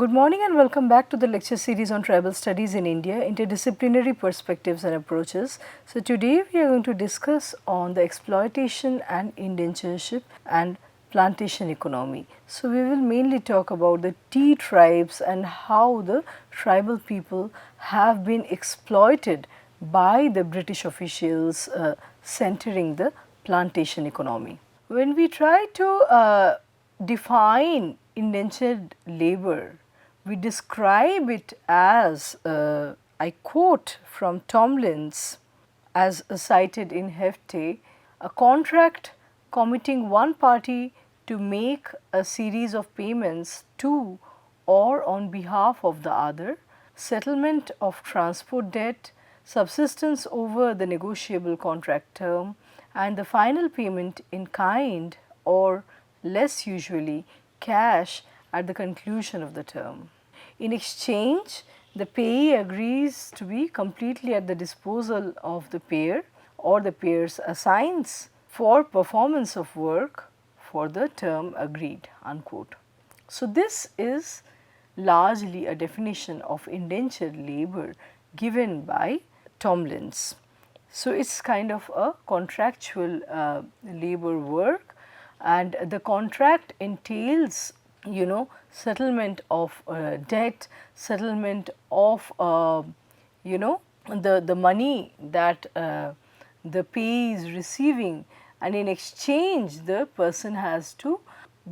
Good morning and welcome back to the lecture series on tribal studies in India, interdisciplinary perspectives and approaches. So today we are going to discuss on the exploitation and indentureship and plantation economy. So we will mainly talk about the tea tribes and how the tribal people have been exploited by the British officials centering the plantation economy. When we try to define indentured labor, we describe it as, I quote from Tomlins as cited in Hefte, a contract committing one party to make a series of payments to or on behalf of the other, settlement of transport debt, subsistence over the negotiable contract term, and the final payment in kind or less usually cash at the conclusion of the term. In exchange, the payee agrees to be completely at the disposal of the payer or the payer's assigns for performance of work for the term agreed, unquote. So, this is largely a definition of indentured labor given by Tomlins. So, it is kind of a contractual labor work, and the contract entails settlement of debt, settlement of the money that the payee is receiving, and in exchange the person has to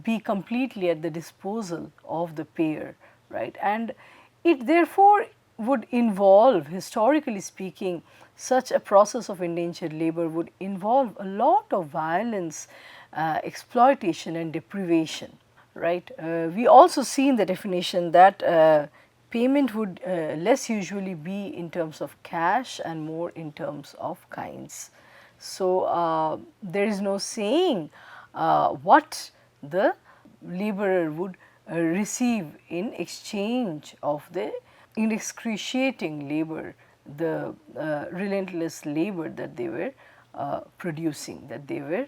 be completely at the disposal of the payer, right. And it therefore would involve, historically speaking, such a process of indentured labor would involve a lot of violence, exploitation and deprivation, right. We also see in the definition that payment would less usually be in terms of cash and more in terms of kinds. So, there is no saying what the laborer would receive in exchange of the excruciating labor, the relentless labor that they were producing, that they were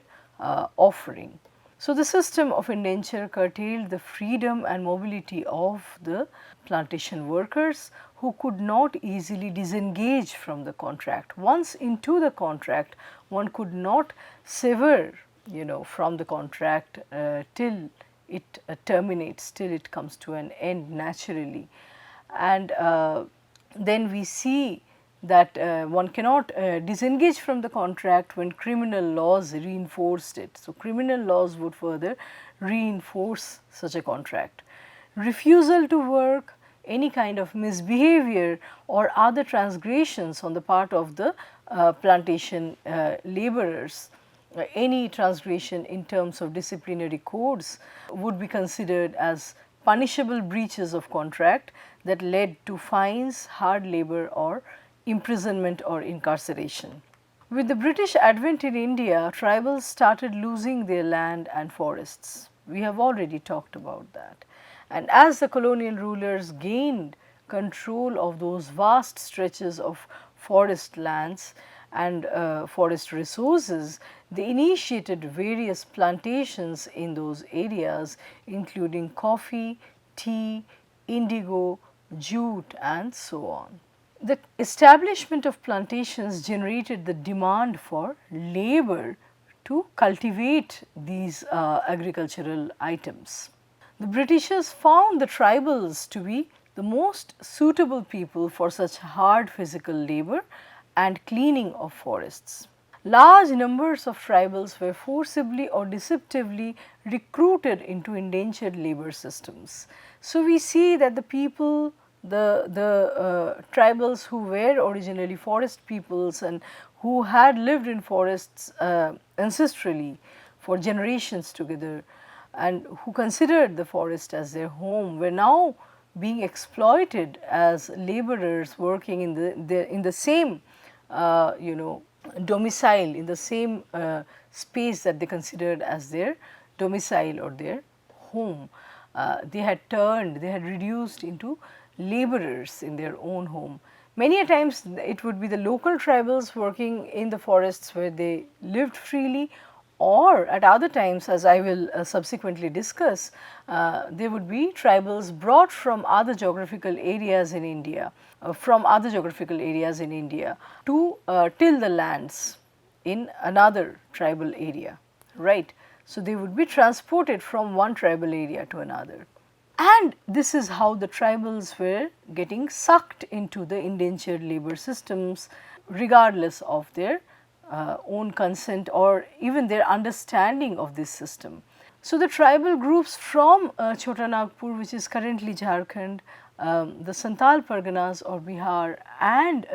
offering. So, the system of indenture curtailed the freedom and mobility of the plantation workers who could not easily disengage from the contract. Once into the contract, one could not sever from the contract till it terminates, till it comes to an end naturally. And then we see that one cannot disengage from the contract when criminal laws reinforced it. So, criminal laws would further reinforce such a contract. Refusal to work, any kind of misbehavior or other transgressions on the part of the plantation laborers, any transgression in terms of disciplinary codes would be considered as punishable breaches of contract that led to fines, hard labor or imprisonment or incarceration. With the British advent in India, tribals started losing their land and forests. We have already talked about that. And as the colonial rulers gained control of those vast stretches of forest lands and forest resources, they initiated various plantations in those areas, including coffee, tea, indigo, jute and so on. The establishment of plantations generated the demand for labor to cultivate these agricultural items. The Britishers found the tribals to be the most suitable people for such hard physical labor and cleaning of forests. Large numbers of tribals were forcibly or deceptively recruited into indentured labor systems. So, we see that the people, the tribals who were originally forest peoples and who had lived in forests ancestrally for generations together and who considered the forest as their home were now being exploited as laborers working in the same domicile, in the same space that they considered as their domicile or their home. They had reduced into laborers in their own home. Many a times it would be the local tribals working in the forests where they lived freely, or at other times, as I will subsequently discuss, there would be tribals brought from other geographical areas in India, to till the lands in another tribal area, right. So, they would be transported from one tribal area to another. And this is how the tribals were getting sucked into the indentured labor systems regardless of their own consent or even their understanding of this system. So, the tribal groups from Chota Nagpur, which is currently Jharkhand, the Santal Parganas or Bihar, and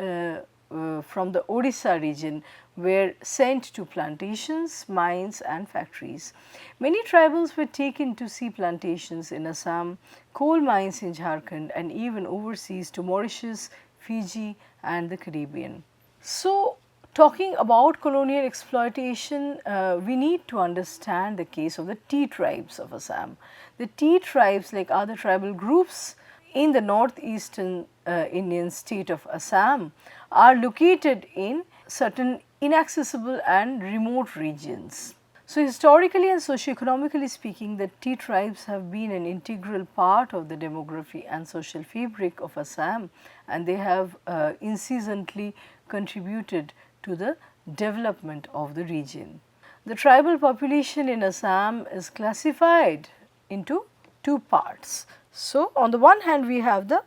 from the Odisha region were sent to plantations, mines and factories. Many tribals were taken to see plantations in Assam, coal mines in Jharkhand and even overseas to Mauritius, Fiji and the Caribbean. So, talking about colonial exploitation, we need to understand the case of the tea tribes of Assam. The tea tribes, like other tribal groups in the northeastern Indian state of Assam, are located in certain inaccessible and remote regions. So, historically and socio-economically speaking, the tea tribes have been an integral part of the demography and social fabric of Assam, and they have incessantly contributed to the development of the region. The tribal population in Assam is classified into two parts. So, on the one hand we have the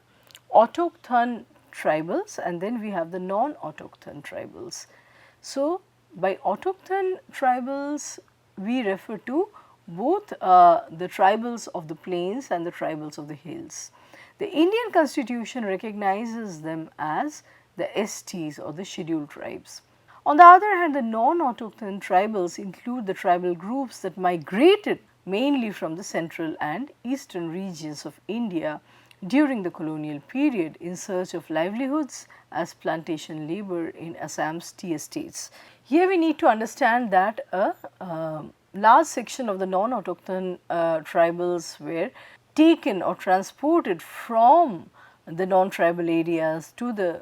autochthon tribals and then we have the non-autochthon tribals. So, by autochthon tribals we refer to both the tribals of the plains and the tribals of the hills. The Indian constitution recognizes them as the STs or the scheduled tribes. On the other hand, the non-autochthon tribals include the tribal groups that migrated mainly from the central and eastern regions of India during the colonial period in search of livelihoods as plantation labor in Assam's tea estates. Here we need to understand that a large section of the non-autochthon tribals were taken or transported from the non-tribal areas to the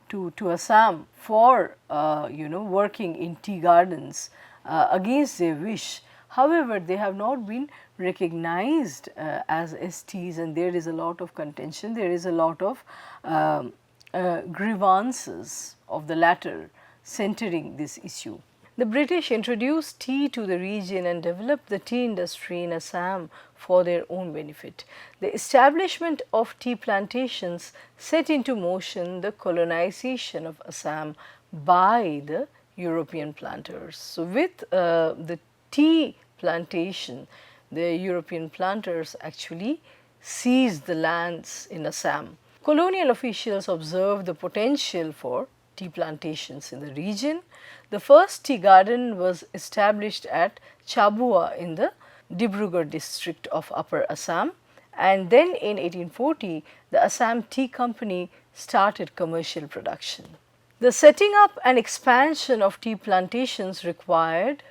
to Assam for working in tea gardens against their wish. However, they have not been recognized as STs and there is a lot of contention, there is a lot of grievances of the latter centering this issue. The British introduced tea to the region and developed the tea industry in Assam for their own benefit. The establishment of tea plantations set into motion the colonization of Assam by the European planters. So, with the tea plantation, the European planters actually seized the lands in Assam. Colonial officials observed the potential for tea plantations in the region. The first tea garden was established at Chabua in the Dibrugarh district of Upper Assam, and then in 1840 the Assam Tea Company started commercial production. The setting up and expansion of tea plantations required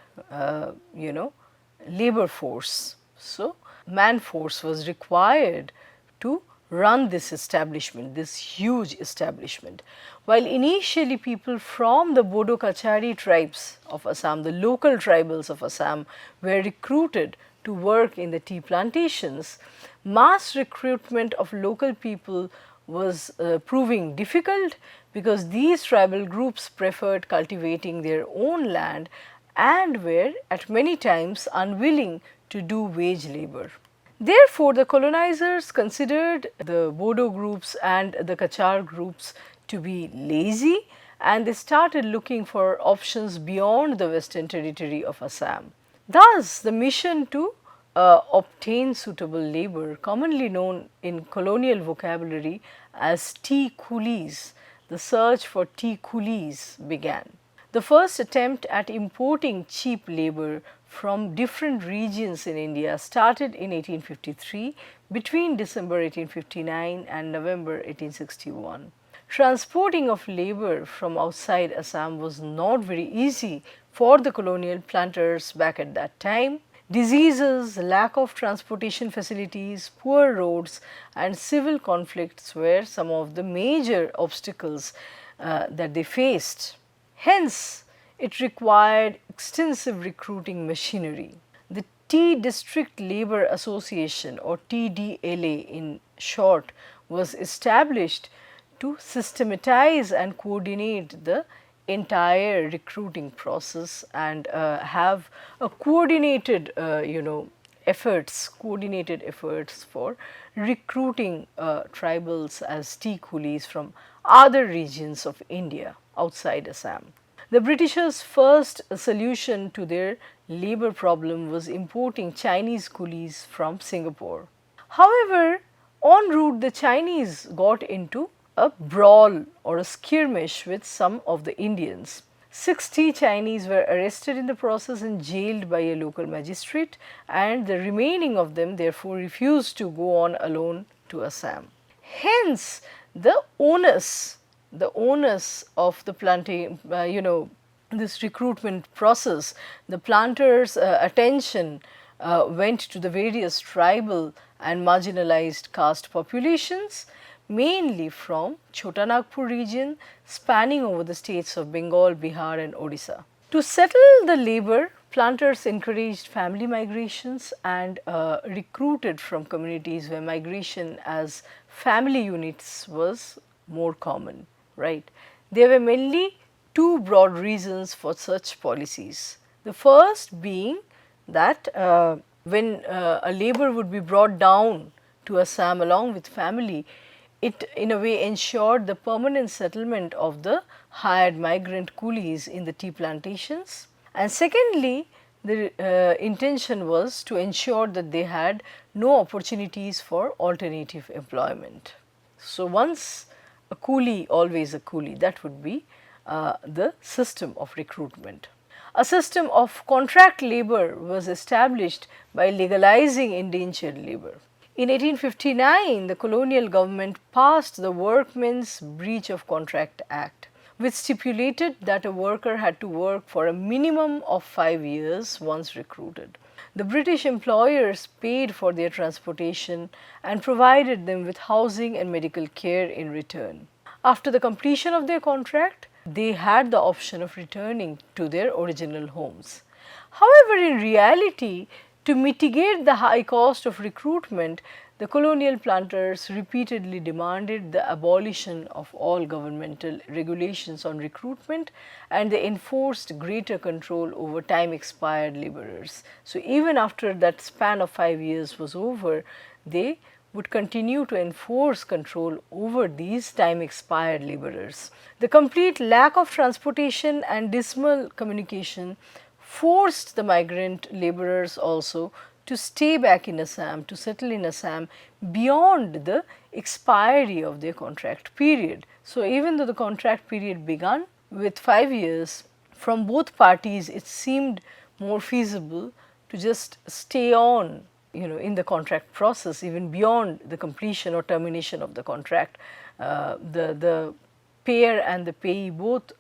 labor force. So, man force was required to run this establishment, this huge establishment. While initially people from the Bodo Kachari tribes of Assam, the local tribals of Assam were recruited to work in the tea plantations, mass recruitment of local people was proving difficult because these tribal groups preferred cultivating their own land and were at many times unwilling to do wage labor. Therefore, the colonizers considered the Bodo groups and the Kachar groups to be lazy and they started looking for options beyond the western territory of Assam. Thus, the mission to obtain suitable labor, commonly known in colonial vocabulary as tea coolies, the search for tea coolies began. The first attempt at importing cheap labor from different regions in India started in 1853 between December 1859 and November 1861. Transporting of labor from outside Assam was not very easy for the colonial planters back at that time. Diseases, lack of transportation facilities, poor roads and civil conflicts were some of the major obstacles that they faced. Hence, it required extensive recruiting machinery. The Tea District Labour Association, or TDLA in short, was established to systematize and coordinate the entire recruiting process and have a coordinated coordinated efforts for recruiting tribals as tea coolies from other regions of India outside Assam. The Britishers' first solution to their labor problem was importing Chinese coolies from Singapore. However, en route the Chinese got into a brawl or a skirmish with some of the Indians. 60 Chinese were arrested in the process and jailed by a local magistrate, and the remaining of them therefore refused to go on alone to Assam. Hence, the onus of the planting, this recruitment process, the planters' attention went to the various tribal and marginalized caste populations, mainly from Chota Nagpur region spanning over the states of Bengal, Bihar and Odisha. To settle the labor, planters encouraged family migrations and recruited from communities where migration as family units was more common, right. There were mainly two broad reasons for such policies. The first being that when a labor would be brought down to Assam along with family, it in a way ensured the permanent settlement of the hired migrant coolies in the tea plantations. And secondly, the intention was to ensure that they had no opportunities for alternative employment. So, once a coolie, always a coolie, that would be the system of recruitment. A system of contract labor was established by legalizing indentured labor. In 1859, the colonial government passed the Workmen's Breach of Contract Act, which stipulated that a worker had to work for a minimum of 5 years once recruited. The British employers paid for their transportation and provided them with housing and medical care in return. After the completion of their contract, they had the option of returning to their original homes. However, in reality, to mitigate the high cost of recruitment, the colonial planters repeatedly demanded the abolition of all governmental regulations on recruitment, and they enforced greater control over time expired laborers. So, even after that span of 5 years was over, they would continue to enforce control over these time expired laborers. The complete lack of transportation and dismal communication forced the migrant laborers also to stay back in Assam, to settle in Assam beyond the expiry of their contract period. So, even though the contract period began with 5 years, from both parties it seemed more feasible to just stay on in the contract process even beyond the completion or termination of the contract. The payer and the payee both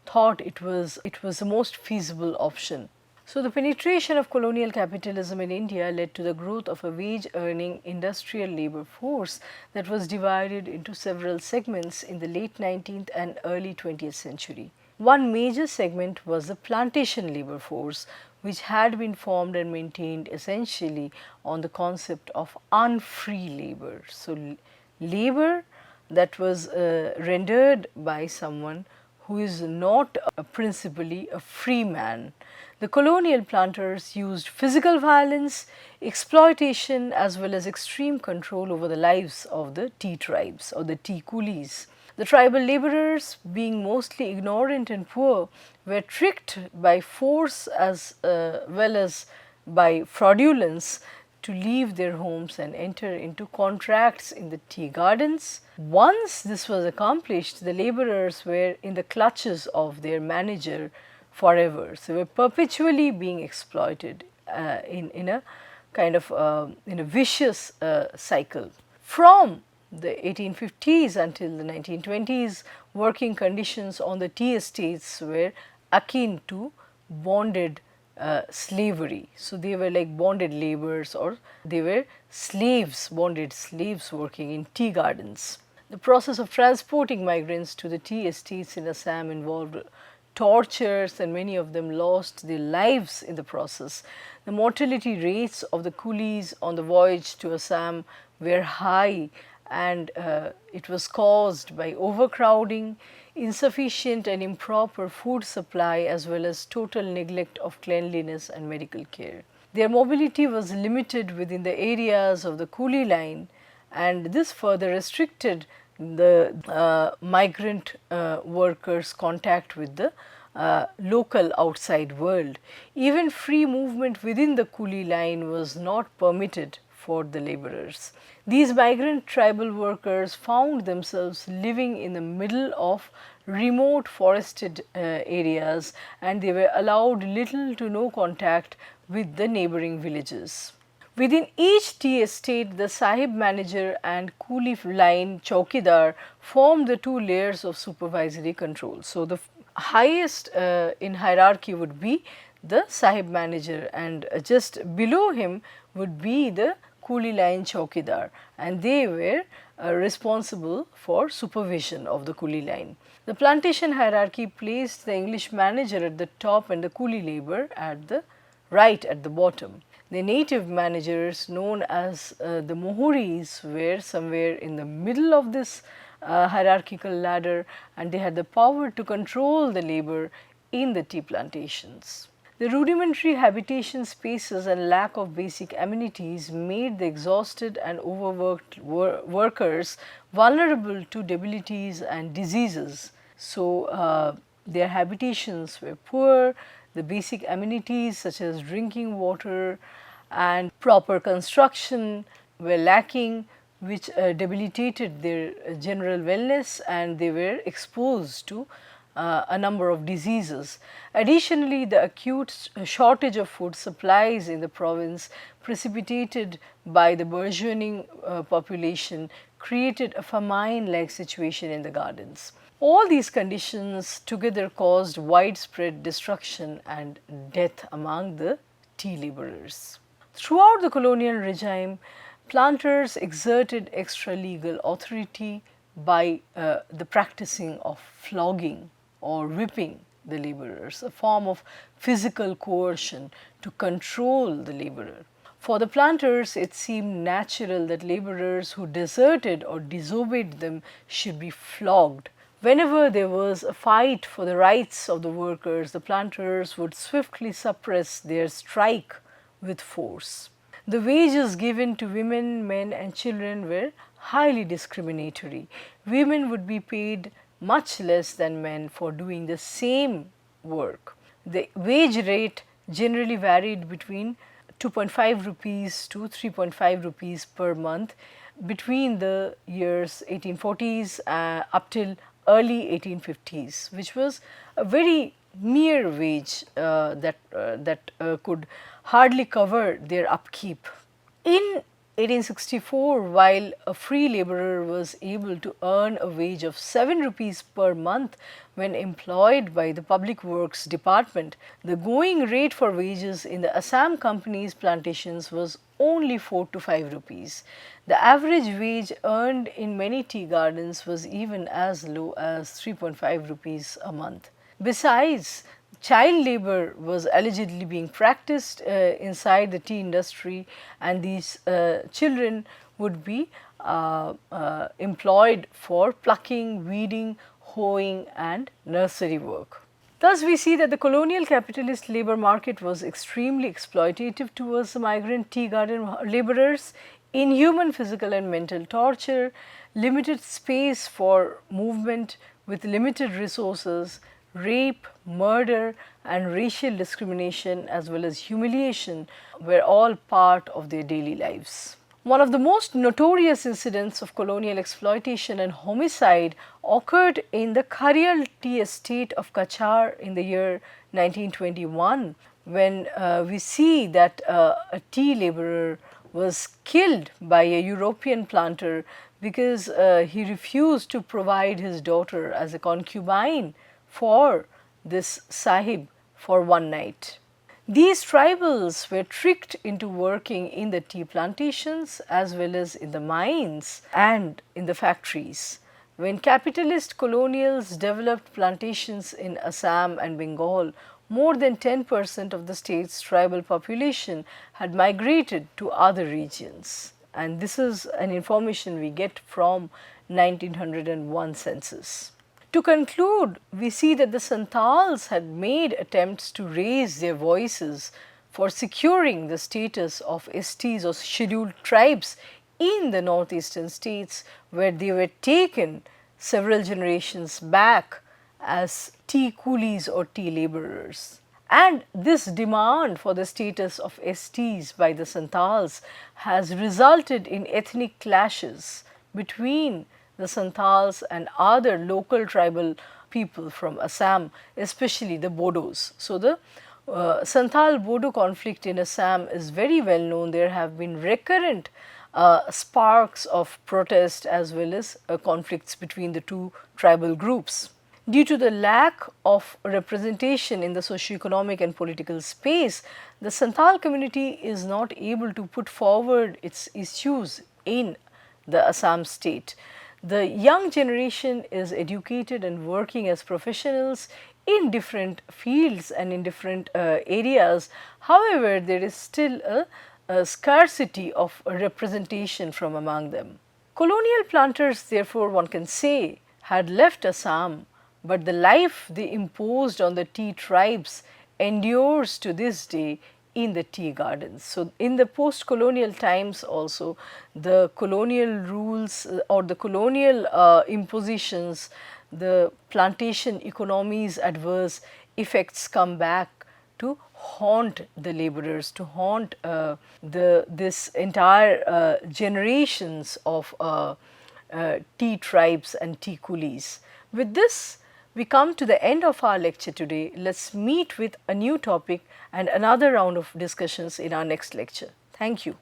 thought it was the most feasible option. So, the penetration of colonial capitalism in India led to the growth of a wage earning industrial labor force that was divided into several segments in the late 19th and early 20th century. One major segment was the plantation labor force, which had been formed and maintained essentially on the concept of unfree labor. So, labor that was rendered by someone who is not principally a free man. The colonial planters used physical violence, exploitation as well as extreme control over the lives of the tea tribes or the tea coolies. The tribal laborers, being mostly ignorant and poor, were tricked by force as well as by fraudulence to leave their homes and enter into contracts in the tea gardens. Once this was accomplished, the laborers were in the clutches of their manager forever. So, they were perpetually being exploited in a kind of in a vicious cycle. From the 1850s until the 1920s, working conditions on the tea estates were akin to bonded slavery. So, they were like bonded laborers, or they were slaves, bonded slaves working in tea gardens. The process of transporting migrants to the tea estates in Assam involved tortures, and many of them lost their lives in the process. The mortality rates of the coolies on the voyage to Assam were high, and it was caused by overcrowding, insufficient and improper food supply, as well as total neglect of cleanliness and medical care. Their mobility was limited within the areas of the coolie line, and this further restricted the migrant workers' contact with the local outside world. Even free movement within the coolie line was not permitted for the laborers. These migrant tribal workers found themselves living in the middle of remote forested areas, and they were allowed little to no contact with the neighboring villages. Within each tea estate, the sahib manager and coolie line chowkidar formed the two layers of supervisory control. So, the highest in hierarchy would be the sahib manager, and just below him would be the coolie line chowkidar, and they were responsible for supervision of the coolie line. The plantation hierarchy placed the English manager at the top and the coolie labor at the right at the bottom. The native managers, known as the Mohuris, were somewhere in the middle of this hierarchical ladder, and they had the power to control the labor in the tea plantations. The rudimentary habitation spaces and lack of basic amenities made the exhausted and overworked workers vulnerable to debilities and diseases. So, their habitations were poor, the basic amenities such as drinking water and proper construction were lacking, which debilitated their general wellness, and they were exposed to a number of diseases. Additionally, the acute shortage of food supplies in the province, precipitated by the burgeoning population, created a famine-like situation in the gardens. All these conditions together caused widespread destruction and death among the tea laborers. Throughout the colonial regime, planters exerted extra legal authority by the practicing of flogging or whipping the laborers, a form of physical coercion to control the laborer. For the planters, it seemed natural that laborers who deserted or disobeyed them should be flogged. Whenever there was a fight for the rights of the workers, the planters would swiftly suppress their strike with force. The wages given to women, men and children were highly discriminatory. Women would be paid much less than men for doing the same work. The wage rate generally varied between 2.5 rupees to 3.5 rupees per month between the years 1840s up till early 1850s, which was a very mere wage that could hardly cover their upkeep. In 1864, while a free laborer was able to earn a wage of 7 rupees per month when employed by the Public Works Department, the going rate for wages in the Assam Company's plantations was only 4 to 5 rupees. The average wage earned in many tea gardens was even as low as 3.5 rupees a month. Besides, child labor was allegedly being practiced inside the tea industry, and these children would be employed for plucking, weeding, hoeing and nursery work. Thus, we see that the colonial capitalist labor market was extremely exploitative towards the migrant tea garden laborers. Inhuman physical and mental torture, limited space for movement with limited resources, rape, murder and racial discrimination as well as humiliation were all part of their daily lives. One of the most notorious incidents of colonial exploitation and homicide occurred in the Kharial tea estate of Cachar in the year 1921, when we see that a tea laborer was killed by a European planter because he refused to provide his daughter as a concubine for this sahib for one night. These tribals were tricked into working in the tea plantations as well as in the mines and in the factories. When capitalist colonials developed plantations in Assam and Bengal, more than 10% of the state's tribal population had migrated to other regions. And this is an information we get from 1901 census. To conclude, we see that the Santals had made attempts to raise their voices for securing the status of STs or scheduled tribes in the northeastern states, where they were taken several generations back as tea coolies or tea laborers. And this demand for the status of STs by the Santals has resulted in ethnic clashes between the Santals and other local tribal people from Assam, especially the Bodos. So, the Santhal Bodo conflict in Assam is very well known. There have been recurrent sparks of protest as well as conflicts between the two tribal groups. Due to the lack of representation in the socio-economic and political space, the Santhal community is not able to put forward its issues in the Assam state. The young generation is educated and working as professionals in different fields and in different areas. However, there is still a scarcity of representation from among them. Colonial planters, therefore, one can say, had left Assam, but the life they imposed on the tea tribes endures to this day in the tea gardens. So, in the post-colonial times also, the colonial rules or the colonial impositions, the plantation economy's adverse effects come back to haunt the laborers, to haunt this entire generations of tea tribes and tea coolies. With this, we come to the end of our lecture today. Let us meet with a new topic and another round of discussions in our next lecture. Thank you.